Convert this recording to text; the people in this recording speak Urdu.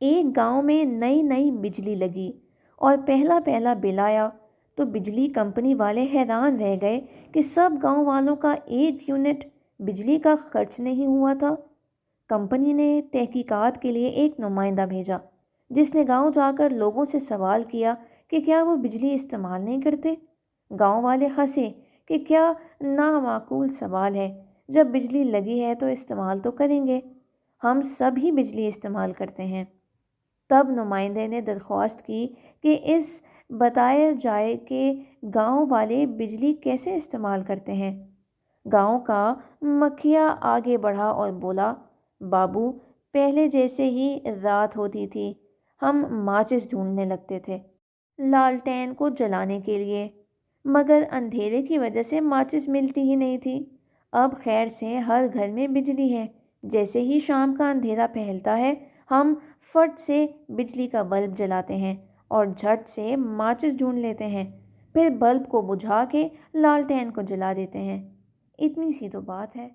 ایک گاؤں میں نئی نئی بجلی لگی اور پہلا پہلا بل آیا تو بجلی کمپنی والے حیران رہ گئے کہ سب گاؤں والوں کا 1 یونٹ بجلی کا خرچ نہیں ہوا تھا۔ کمپنی نے تحقیقات کے لیے ایک نمائندہ بھیجا جس نے گاؤں جا کر لوگوں سے سوال کیا کہ کیا وہ بجلی استعمال نہیں کرتے۔ گاؤں والے ہنسے کہ کیا نامعقول سوال ہے، جب بجلی لگی ہے تو استعمال تو کریں گے، ہم سب ہی بجلی استعمال کرتے ہیں۔ تب نمائندے نے درخواست کی کہ اس بتایا جائے کہ گاؤں والے بجلی کیسے استعمال کرتے ہیں۔ گاؤں کا مکھیا آگے بڑھا اور بولا، بابو، پہلے جیسے ہی رات ہوتی تھی ہم ماچس ڈھونڈنے لگتے تھے لالٹین کو جلانے کے لیے، مگر اندھیرے کی وجہ سے ماچس ملتی ہی نہیں تھی۔ اب خیر سے ہر گھر میں بجلی ہے، جیسے ہی شام کا اندھیرا پھیلتا ہے ہم فٹ سے بجلی کا بلب جلاتے ہیں اور جھٹ سے ماچس ڈھونڈ لیتے ہیں، پھر بلب کو بجھا کے لالٹین کو جلا دیتے ہیں۔ اتنی سی تو بات ہے۔